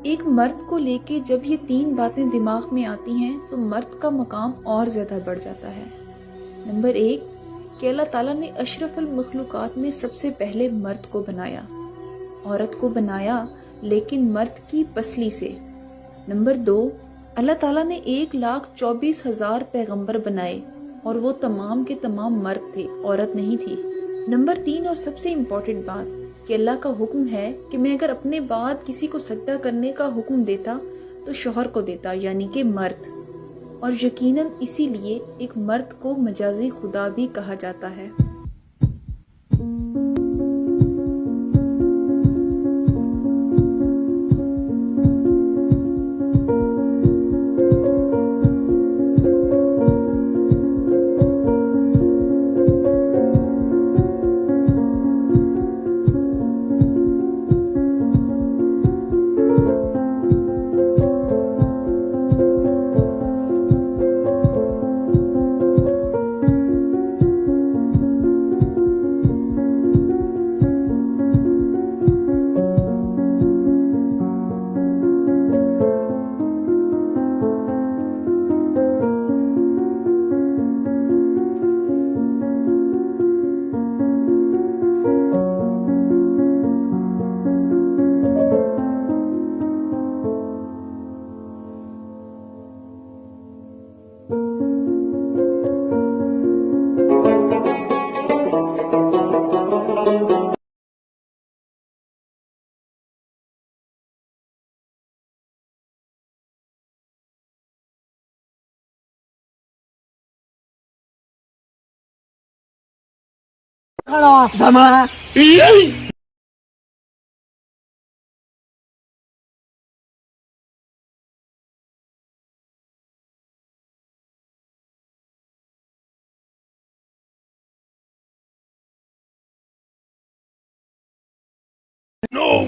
एक मर्द को लेके जब ये तीन बातें दिमाग में आती हैं तो मर्द का मकाम और ज़्यादा बढ़ जाता है। नंबर एक, कि अल्लाह ताला ने अशरफुल मखलूक़ात में सबसे पहले मर्द को बनाया। औरत को बनाया लेकिन मर्द की पसली से। नंबर दो, अल्लाह ताला ने 1,24,000 पैगंबर बनाए और वो तमाम के तमाम मर्द थे, औरत नहीं थी। नंबर तीन और सबसे इम्पोर्टेंट बात कि अल्लाह का हुक्म है कि मैं अगर अपने बाद किसी को सजदा करने का हुक्म देता तो शौहर को देता, यानी कि मर्द। और यकीनन इसीलिए एक मर्द को मजाजी खुदा भी कहा जाता है। Sama. No.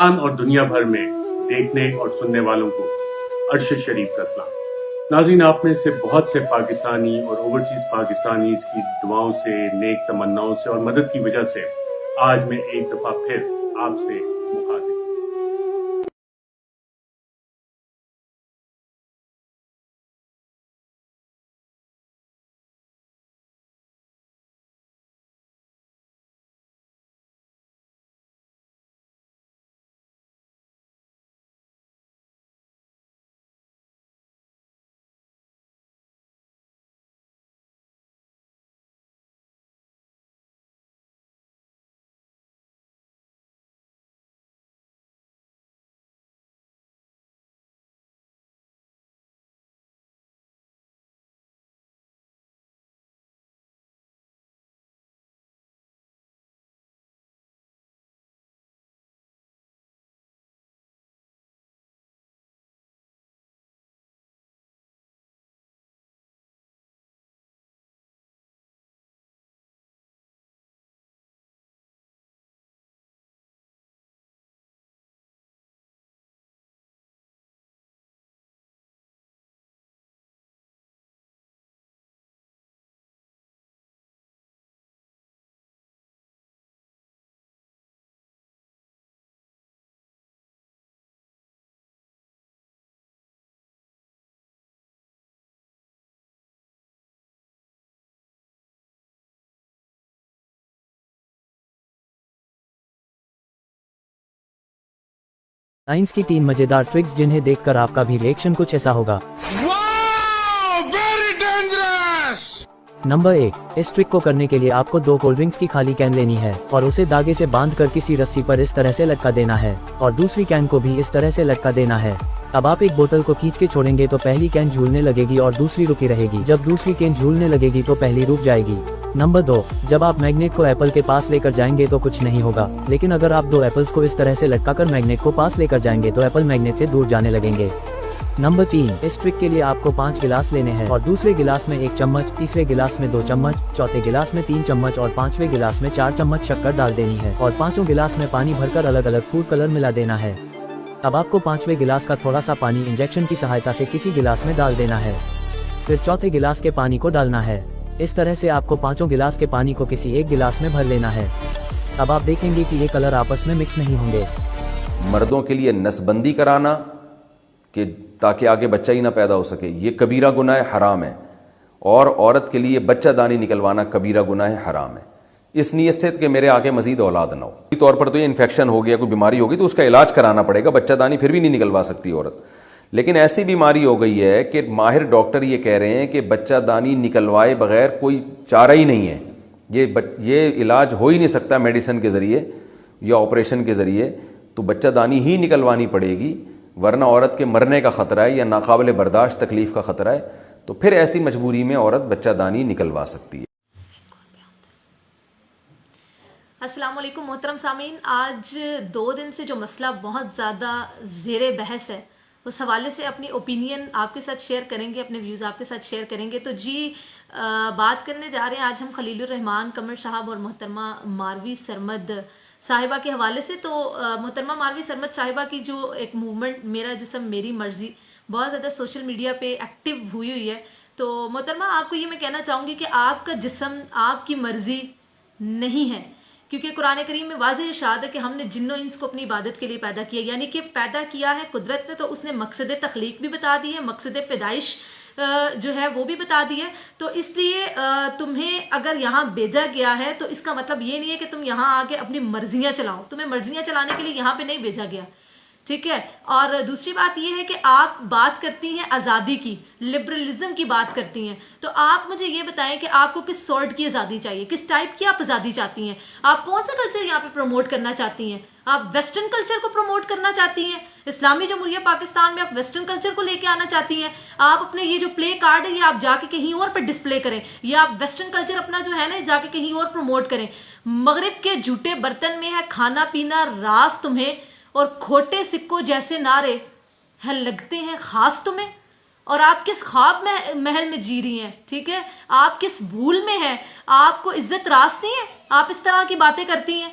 और दुनिया भर में देखने और सुनने वालों को अर्श शरीफ का सलाम। नाज़रीन, आप में से बहुत से पाकिस्तानी और ओवरसीज पाकिस्तानीज की दुआओं से, नेक तमन्नाओं से और मदद की वजह से आज मैं एक दफा फिर आपसे मुखातिब। साइंस की 3 मजेदार ट्रिक्स जिन्हें देखकर आपका भी रिएक्शन कुछ ऐसा होगा। Wow! Very dangerous! नंबर 1, इस ट्रिक को करने के लिए आपको 2 कोल्ड ड्रिंक्स की खाली कैन लेनी है और उसे धागे से बांधकर किसी रस्सी पर इस तरह से लटका देना है और दूसरी कैन को भी इस तरह से लटका देना है। अब आप एक बोतल को खींच के छोड़ेंगे तो पहली कैन झूलने लगेगी और दूसरी रुकी रहेगी। जब दूसरी कैन झूलने लगेगी तो पहली रुक जाएगी। नंबर 2, जब आप मैग्नेट को एप्पल के पास लेकर जाएंगे तो कुछ नहीं होगा, लेकिन अगर आप 2 एप्पल्स को इस तरह से लटकाकर मैग्नेट को पास लेकर जाएंगे तो एप्पल मैग्नेट से दूर जाने लगेंगे। नंबर 3, इस ट्रिक के लिए आपको 5 गिलास लेने हैं और दूसरे गिलास में 1 चम्मच, तीसरे गिलास में 2 चम्मच, चौथे गिलास में 3 चम्मच और 5वें गिलास में 4 चम्मच शक्कर डाल देनी है और 5 गिलास में पानी भरकर अलग अलग फूड कलर मिला देना है। अब आपको 5वें गिलास का थोड़ा सा पानी इंजेक्शन की सहायता से किसी गिलास में डाल देना है, फिर चौथे गिलास के पानी को डालना है। इस तरह से आपको 5 गिलास के पानी को किसी एक गिलास में भर लेना है। अब आप देखेंगे कि ये कलर आपस में मिक्स नहीं होंगे। मर्दों के लिए नसबंदी कराना कि ताकि आगे बच्चा ही ना पैदा हो सके, ये कबीरा गुनाह हराम है, और औरत के लिए बच्चा दानी निकलवाना कबीरा गुनाह हराम है, इस नीयत से कि मेरे आगे मजीद औलाद ना हो। तौर पर तो ये इन्फेक्शन हो गया, कोई बीमारी होगी तो उसका इलाज कराना पड़ेगा, बच्चा दानी फिर भी नहीं निकलवा सकती औरत। लेकिन ऐसी बीमारी हो गई है कि माहिर डॉक्टर ये कह रहे हैं कि बच्चा दानी निकलवाए बगैर कोई चारा ही नहीं है, ये इलाज हो ही नहीं सकता मेडिसिन के ज़रिए या ऑपरेशन के ज़रिए, तो बच्चा दानी ही निकलवानी पड़ेगी, वरना औरत के मरने का ख़तरा है या नाकाबिल बर्दाश्त तकलीफ़ का ख़तरा है, तो फिर ऐसी मजबूरी में औरत बच्चा दानी निकलवा सकती है। अस्सलाम वालेकुम मोहतरम सामीन, आज 2 दिन से जो मसला बहुत ज़्यादा ज़ेरे बहस है उस हवाले से अपनी ओपिनियन आपके साथ शेयर करेंगे, अपने व्यूज़ आपके साथ शेयर करेंगे। तो जी बात करने जा रहे हैं आज हम खलीलुर रहमान कमर साहब और मोहतरमा मारवी सरमद साहिबा के हवाले से। तो मोहतरमा मारवी सरमद साहिबा की जो एक मूवमेंट मेरा जिस्म मेरी मर्ज़ी बहुत ज़्यादा सोशल मीडिया पे एक्टिव हुई है। तो मोहतरमा आपको ये मैं कहना चाहूँगी कि आपका जिस्म आपकी मर्ज़ी नहीं है, क्योंकि कुरान करीम में वाज़ेह इरशाद है कि हमने जिन्नो इंस को अपनी इबादत के लिए पैदा किया, यानी कि पैदा किया है कुदरत ने, तो उसने मकसद तख्लीक भी बता दी है, मकसद पैदाइश जो है वो भी बता दी है। तो इसलिए तुम्हें अगर यहाँ भेजा गया है तो इसका मतलब ये नहीं है कि तुम यहाँ आके अपनी मर्जियाँ चलाओ, तुम्हें मर्जियाँ चलाने के लिए यहाँ पे नहीं भेजा गया, ठीक है। और दूसरी बात यह है कि आप बात करती हैं आज़ादी की, लिबरलिज्म की बात करती हैं, तो आप मुझे ये बताएं कि आपको किस सॉर्ट की आज़ादी चाहिए, किस टाइप की आप आज़ादी चाहती हैं, आप कौन सा कल्चर यहाँ पे प्रमोट करना चाहती हैं? आप वेस्टर्न कल्चर को प्रमोट करना चाहती हैं? इस्लामी जमहूरिया पाकिस्तान में आप वेस्टर्न कल्चर को लेके आना चाहती हैं? आप अपने ये जो प्ले कार्ड है ये आप जाके कहीं और पर डिस्प्ले करें, या आप वेस्टर्न कल्चर अपना जो है ना जाके कहीं और प्रमोट करें? मगरिब के झूठे बर्तन में है खाना पीना रास तुम्हें, और खोटे सिक्कों जैसे नारे है लगते हैं खास तुम्हें, और आप किस ख्वाब में महल में जी रही हैं, ठीक है, आप किस भूल में हैं, आपको इज्जत रास नहीं है, आप इस तरह की बातें करती हैं,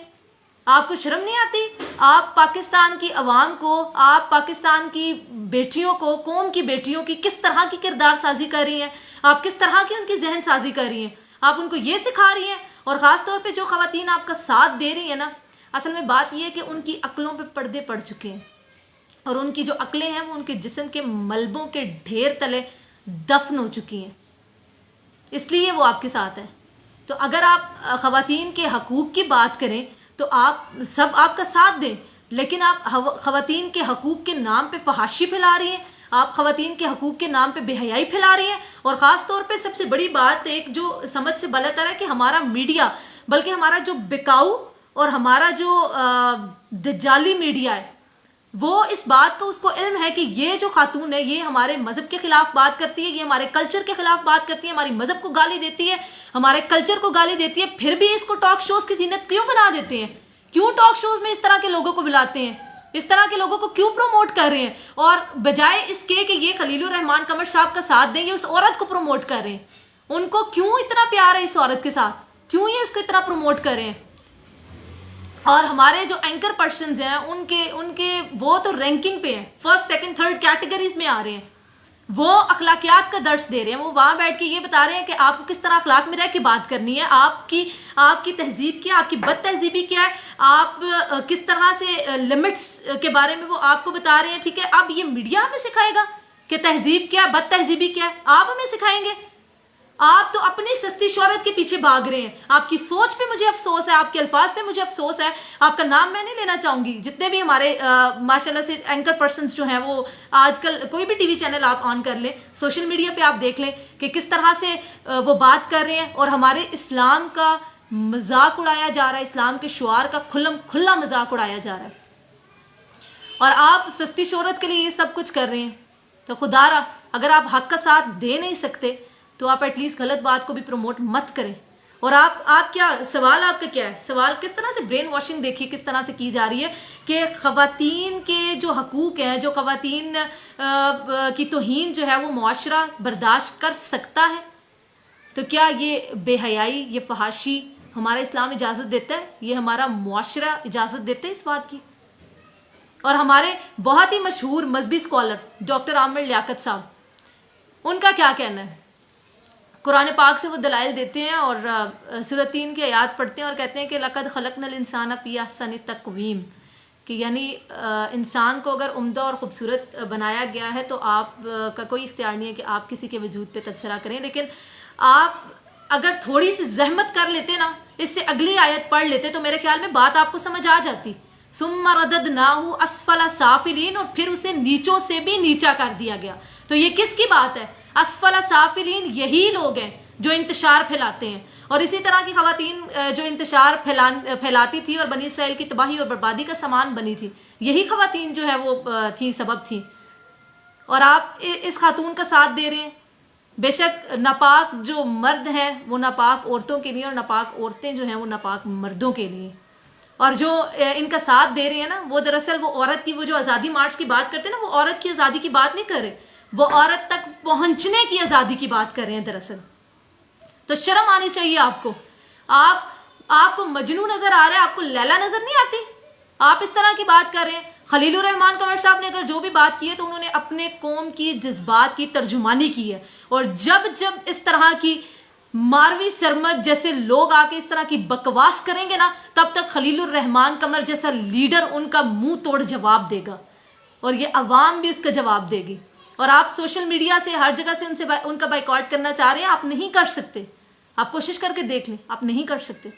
आपको शर्म नहीं आती? आप पाकिस्तान की अवाम को, आप पाकिस्तान की बेटियों को, कौम की बेटियों की किस तरह की किरदार साजी कर रही हैं, आप किस तरह की उनकी जहन साजी कर रही हैं, आप उनको ये सिखा रही हैं। और ख़ास तौर पे जो ख़वातीन आपका साथ दे रही हैं ना, असल में बात यह है कि उनकी अक्लों पे पर्दे पड़ चुके हैं, और उनकी जो अक्लें हैं वो उनके जिस्म के मलबों के ढेर तले दफन हो चुकी हैं, इसलिए वो आपके साथ है। तो अगर आप ख़वातीन के हकूक़ की बात करें तो आप सब आपका साथ दें, लेकिन आप ख़वातीन के हकूक़ के नाम पे फहाशी फैला रही हैं, आप ख़वातीन के हकूक़ के नाम पे बेहयाई फैला रही हैं। और ख़ास तौर पे सबसे बड़ी बात एक जो समझ से बालातर है कि हमारा मीडिया, बल्कि हमारा जो बिकाऊ और हमारा जो दज्जाली मीडिया है, वो इस बात को उसको इल्म है कि ये जो खातून है ये हमारे मज़हब के ख़िलाफ़ बात करती है, ये हमारे कल्चर के ख़िलाफ़ बात करती है, हमारी मज़हब को गाली देती है, हमारे कल्चर को गाली देती है, फिर भी इसको टॉक शोज़ की जीनत क्यों बना देते हैं? क्यों टॉक शोज़ में इस तरह के लोगों को बुलाते हैं? इस तरह के लोगों को क्यों प्रमोट कर रहे हैं? और बजाय इसके कि ये खलीलुर रहमान कमर साहब का साथ दें, ये उस औरत को प्रमोट कर रहे हैं। उनको क्यों इतना प्यार है इस औरत के साथ? क्यों ये इसको इतना प्रमोट कर रहे हैं? और हमारे जो एंकर पर्सन्स हैं उनके वो तो रैंकिंग पे हैं, फर्स्ट सेकंड थर्ड कैटेगरीज में आ रहे हैं, वो अखलाकियात का दर्स दे रहे हैं, वो वहाँ बैठ के ये बता रहे हैं कि आपको किस तरह अखलाक में रह के बात करनी है, आपकी तहजीब क्या, आपकी बद तहजीबी क्या है, आप किस तरह से लिमिट्स के बारे में वो आपको बता रहे हैं, ठीक है। अब ये मीडिया हमें सिखाएगा कि तहजीब क्या, बद तहजीबी क्या है? आप हमें सिखाएंगे? आप तो अपनी सस्ती शोहरत के पीछे भाग रहे हैं। आपकी सोच पे मुझे अफसोस है, आपके अल्फाज पे मुझे अफसोस है। आपका नाम मैं नहीं लेना चाहूंगी, जितने भी हमारे माशाल्लाह से एंकर पर्सन्स जो हैं, वो आजकल कोई भी टीवी चैनल आप ऑन कर लें, सोशल मीडिया पे आप देख लें कि किस तरह से वो बात कर रहे हैं और हमारे इस्लाम का मजाक उड़ाया जा रहा है, इस्लाम के शुआर का खुला मजाक उड़ाया जा रहा है, और आप सस्ती शोहरत के लिए ये सब कुछ कर रहे हैं। तो खुदारा, अगर आप हक का साथ दे नहीं सकते तो आप एटलीस्ट गलत बात को भी प्रमोट मत करें। और आप क्या सवाल, आपका क्या है सवाल? किस तरह से ब्रेन वॉशिंग देखिए किस तरह से की जा रही है कि खवातीन के जो हकूक हैं, जो खवातीन की तौहीन जो है वो मुआशरा बर्दाश्त कर सकता है। तो क्या ये बेहयाई, ये फहाशी हमारा इस्लाम इजाज़त देता है? ये हमारा मुआशरा इजाज़त देता है इस बात की? और हमारे बहुत ही मशहूर मजहबी स्कॉलर डॉक्टर आमिर लियाकत साहब, उनका क्या कहना है? कुरान पाक से वो दलाइल देते हैं और सूरह 3 की आयत पढ़ते हैं और कहते हैं कि लक़द खलक़नल इंसान फ़ी अहसनि तक़वीम, कि यानी इंसान को अगर उम्दा और ख़ूबसूरत बनाया गया है तो आप का कोई इख्तियार नहीं है कि आप किसी के वजूद पे तबसरा करें। लेकिन आप अगर थोड़ी सी जहमत कर लेते ना, इससे अगली आयत पढ़ लेते, तो मेरे ख्याल में बात आपको समझ आ जाती। सुम्मा रददनाहु अस्फला साफिलीन, और फिर उसे नीचों से भी नीचा कर दिया गया। तो ये किसकी बात है? अस्फला साफिलीन यही लोग हैं जो इंतशार फैलाते हैं, और इसी तरह की खवातीन जो इंतशार फैलाती थी और बनी इसराइल की तबाही और बर्बादी का सामान बनी थी, यही खवातीन जो है वो थी, सबब थी। और आप इस खातून का साथ दे रहे हैं। बेशक नापाक जो मर्द हैं वो नापाक औरतों के लिए, और नापाक औरतें जो हैं वो नापाक मर्दों के लिए। और जो इनका साथ दे रहे हैं ना, वो दरअसल वो औरत की, वो जो आज़ादी मार्च की बात करते हैं ना, वो औरत की आज़ादी की बात नहीं कर रहे, वो औरत तक पहुंचने की आज़ादी की बात कर रहे हैं दरअसल। तो शर्म आनी चाहिए आपको। आपको मजनू नजर आ रहा है, आपको लैला नजर नहीं आती? आप इस तरह की बात कर रहे हैं। खलीलुर रहमान कंवर साहब ने अगर जो भी बात की है तो उन्होंने अपने कौम की जज्बात की तर्जुमानी की है, और जब जब इस तरह की मारवी सरमद जैसे लोग आके इस तरह की बकवास करेंगे ना, तब तक खलीलुर रहमान कंवर जैसा लीडर उनका मुंह तोड़ जवाब देगा, और ये अवाम भी उसका जवाब देगी। और आप सोशल मीडिया से हर जगह से उनका बाइकआउट करना चाह रहे हैं, आप नहीं कर सकते। आप कोशिश करके देख लें, आप नहीं कर सकते।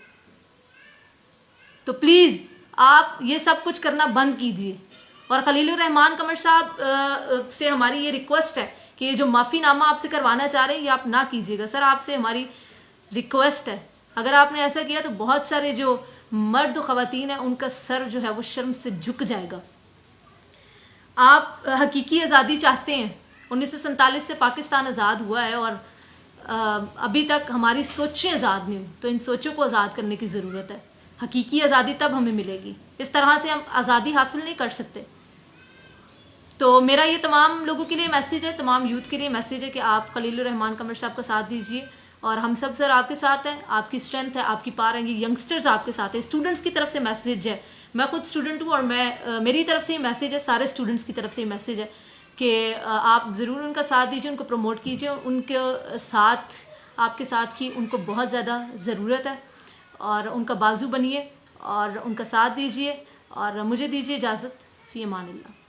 तो प्लीज आप ये सब कुछ करना बंद कीजिए। और खलीलुर रहमान कंवर साहब से हमारी ये रिक्वेस्ट है कि ये जो माफ़ीनामा आपसे करवाना चाह रहे हैं ये आप ना कीजिएगा सर, आपसे हमारी रिक्वेस्ट है। अगर आपने ऐसा किया तो बहुत सारे जो मर्द खवातीन हैं उनका सर जो है वो शर्म से झुक जाएगा। आप हकीकी आज़ादी चाहते हैं। 1947 से पाकिस्तान आज़ाद हुआ है और अभी तक हमारी सोचें आज़ाद नहीं हुई, तो इन सोचों को आज़ाद करने की ज़रूरत है। हकीकी आज़ादी तब हमें मिलेगी, इस तरह से हम आज़ादी हासिल नहीं कर सकते। तो मेरा ये तमाम लोगों के लिए मैसेज है, तमाम यूथ के लिए मैसेज है कि आप खलीलुर रहमान कंवर साहब का साथ दीजिए, और हम सब सर आपके साथ हैं। आपकी स्ट्रेंथ है, आपकी पावर है, ये यंगस्टर्स आपके साथ है। स्टूडेंट्स की तरफ से मैसेज है, मैं खुद स्टूडेंट हूँ और मेरी तरफ से ये मैसेज है, सारे स्टूडेंट्स की तरफ से ये मैसेज है कि आप ज़रूर उनका साथ दीजिए, उनको प्रमोट कीजिए। उनके साथ, आपके साथ की उनको बहुत ज़्यादा ज़रूरत है, और उनका बाजू बनिए और उनका साथ दीजिए। और मुझे दीजिए इजाज़त। फ़ी अमानिल्लाह।